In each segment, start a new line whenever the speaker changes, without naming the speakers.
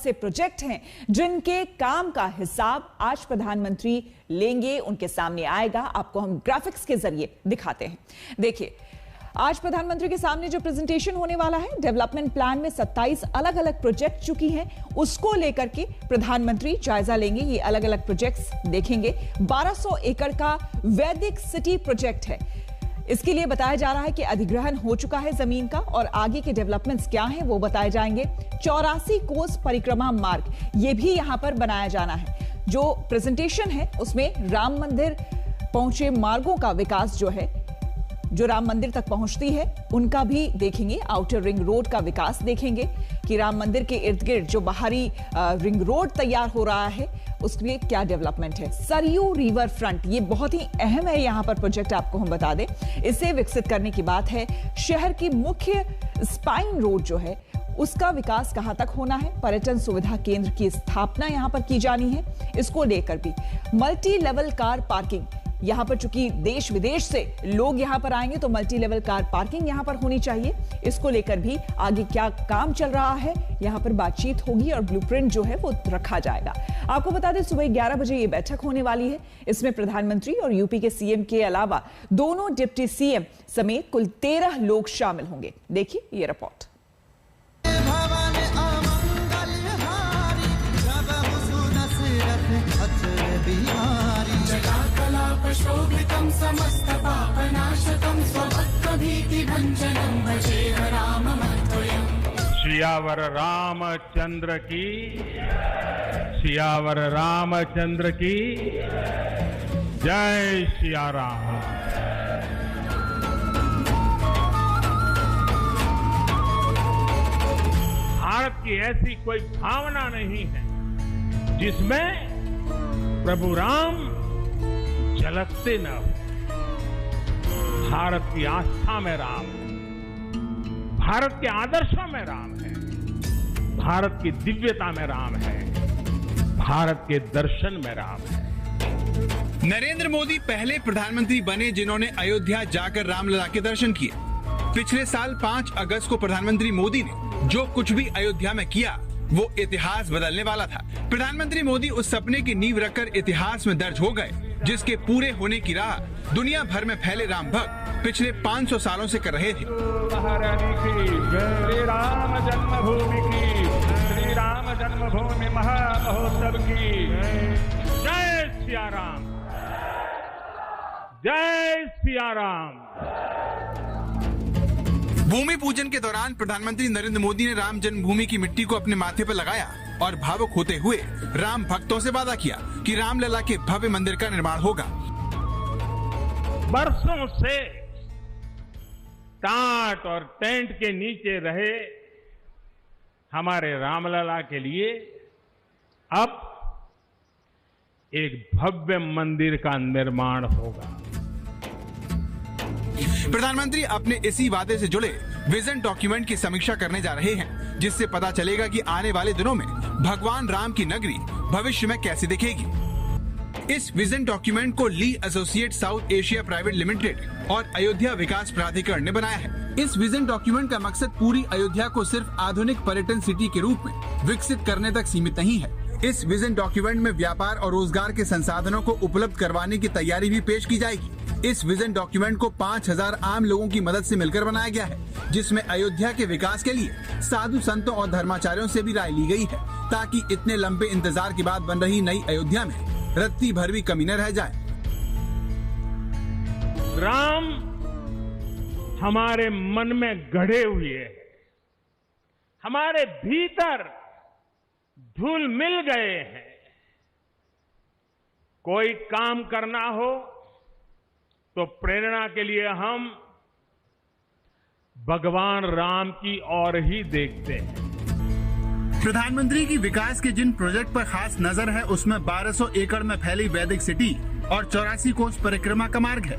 से प्रोजेक्ट हैं जिनके काम का हिसाब आज प्रधानमंत्री लेंगे, उनके सामने आएगा। आपको हम ग्राफिक्स के जरिए दिखाते हैं। देखिए, आज प्रधानमंत्री के सामने जो प्रेजेंटेशन होने वाला है, डेवलपमेंट प्लान में 27 अलग अलग प्रोजेक्ट चुकी हैं, उसको लेकर के प्रधानमंत्री जायजा लेंगे। ये अलग अलग प्रोजेक्ट्स देखेंगे। 1200 एकड़ का वैदिक सिटी प्रोजेक्ट है। इसके लिए बताया जा रहा है कि अधिग्रहण हो चुका है जमीन का और आगे के डेवलपमेंट्स क्या हैं वो बताए जाएंगे। 84 कोस परिक्रमा मार्ग ये भी यहां पर बनाया जाना है। जो प्रेजेंटेशन है उसमें राम मंदिर पहुंचे मार्गों का विकास जो है, जो राम मंदिर तक पहुंचती है उनका भी देखेंगे। आउटर रिंग रोड का विकास देखेंगे कि राम मंदिर के इर्द गिर्द जो बाहरी रिंग रोड तैयार हो रहा है उसके क्या डेवलपमेंट है। सरयू रिवर फ्रंट ये बहुत ही अहम है यहां पर प्रोजेक्ट, आपको हम बता दें। इसे विकसित करने की बात है। शहर की मुख्य स्पाइन रोड जो है उसका विकास कहां तक होना है। पर्यटन सुविधा केंद्र की स्थापना यहां पर की जानी है। इसको लेकर भी मल्टी लेवल कार पार्किंग, यहां पर चूंकि देश विदेश से लोग यहां पर आएंगे तो मल्टी लेवल कार पार्किंग यहां पर होनी चाहिए। इसको लेकर भी आगे क्या काम चल रहा है यहां पर बातचीत होगी और ब्लूप्रिंट जो है वो रखा जाएगा। आपको बता दें सुबह 11 बजे ये बैठक होने वाली है। इसमें प्रधानमंत्री और यूपी के सीएम के अलावा दोनों डिप्टी सीएम समेत कुल 13 लोग शामिल होंगे। देखिए ये रिपोर्ट।
शोभितं समस्त पापनाशकं स्वभक्तभीतिभञ्जनं भजेह राममद्वयम्।
सियावर रामचंद्र की, सियावर रामचंद्र की जय। सिया राम। भारत की ऐसी कोई भावना नहीं है जिसमें प्रभु राम झलकते न हो। भारत की आस्था में राम है, भारत के आदर्शों में राम है, भारत की दिव्यता में राम है, भारत के दर्शन में राम है।
नरेंद्र मोदी पहले प्रधानमंत्री बने जिन्होंने अयोध्या जाकर रामलला के दर्शन किए। पिछले साल 5 अगस्त को प्रधानमंत्री मोदी ने जो कुछ भी अयोध्या में किया वो इतिहास बदलने वाला था। प्रधानमंत्री मोदी उस सपने की नींव रखकर इतिहास में दर्ज हो गए जिसके पूरे होने की राह दुनिया भर में फैले राम भक्त पिछले 500 सालों से कर रहे थे।
श्री राम जन्मभूमि की, श्री राम जन्मभूमि महामहोत्सव की जय सिया राम, जय सिया राम।
भूमि पूजन के दौरान प्रधानमंत्री नरेंद्र मोदी ने राम जन्मभूमि की मिट्टी को अपने माथे पर लगाया और भावुक होते हुए राम भक्तों से वादा किया कि रामलला के भव्य मंदिर का निर्माण होगा।
बरसों से टाट और टेंट के नीचे रहे हमारे रामलला के लिए अब एक भव्य मंदिर का निर्माण होगा।
प्रधानमंत्री अपने इसी वादे से जुड़े विजन डॉक्यूमेंट की समीक्षा करने जा रहे हैं, जिससे पता चलेगा कि आने वाले दिनों में भगवान राम की नगरी भविष्य में कैसी दिखेगी। इस विजन डॉक्यूमेंट को Lee associate South Asia private limited और अयोध्या विकास प्राधिकरण ने बनाया है। इस विजन डॉक्यूमेंट का मकसद पूरी अयोध्या को सिर्फ आधुनिक पर्यटन सिटी के रूप में विकसित करने तक सीमित नहीं है। इस विजन डॉक्यूमेंट में व्यापार और रोजगार के संसाधनों को उपलब्ध करवाने की तैयारी भी पेश की जाएगी। इस विजन डॉक्यूमेंट को 5000 आम लोगों की मदद से मिलकर बनाया गया है, जिसमें अयोध्या के विकास के लिए साधु संतों और धर्माचार्यों से भी राय ली गई है, ताकि इतने लंबे इंतजार के बाद बन रही नई अयोध्या में रत्ती भर भी कमी न रह जाए।
राम हमारे मन में गढ़े हुए हैं, हमारे भीतर धुल मिल गए हैं। कोई काम करना हो तो प्रेरणा के लिए हम भगवान राम की ओर ही देखते हैं।
प्रधानमंत्री की विकास के जिन प्रोजेक्ट पर खास नजर है उसमें 1200 एकड़ में फैली वैदिक सिटी और 84 कोस परिक्रमा का मार्ग है।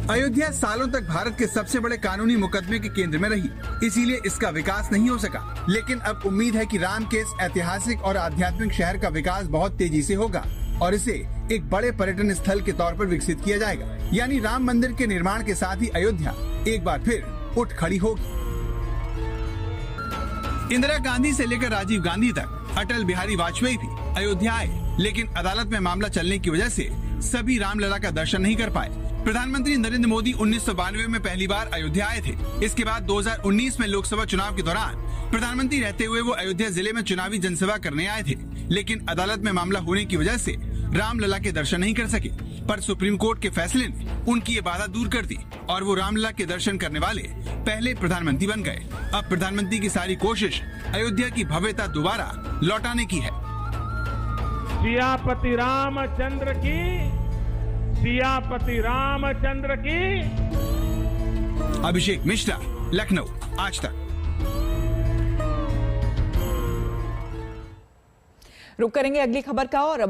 अयोध्या सालों तक भारत के सबसे बड़े कानूनी मुकदमे के केंद्र में रही, इसीलिए इसका विकास नहीं हो सका। लेकिन अब उम्मीद है कि राम के इस ऐतिहासिक और आध्यात्मिक शहर का विकास बहुत तेजी से होगा और इसे एक बड़े पर्यटन स्थल के तौर पर विकसित किया जाएगा। यानी राम मंदिर के निर्माण के साथ ही अयोध्या एक बार फिर उठ खड़ी होगी। इंदिरा गांधी से लेकर राजीव गांधी तक अटल बिहारी वाजपेयी भी अयोध्या आए, लेकिन अदालत में मामला चलने की वजह से सभी रामलला का दर्शन नहीं कर पाए। प्रधानमंत्री नरेंद्र मोदी 1992 में पहली बार अयोध्या आए थे। इसके बाद 2019 में लोकसभा चुनाव के दौरान प्रधानमंत्री रहते हुए वो अयोध्या जिले में चुनावी जनसभा करने आए थे, लेकिन अदालत में मामला होने की वजह से रामलला के दर्शन नहीं कर सके। पर सुप्रीम कोर्ट के फैसले ने उनकी ये बाधा दूर कर दी और वो रामलला के दर्शन करने वाले पहले प्रधानमंत्री बन गए। अब प्रधानमंत्री की सारी कोशिश अयोध्या की भव्यता दोबारा लौटाने की है।
सियापति रामचंद्र की, सियापति रामचंद्र की।
अभिषेक मिश्रा, लखनऊ, आज तक।
रुक करेंगे अगली खबर का और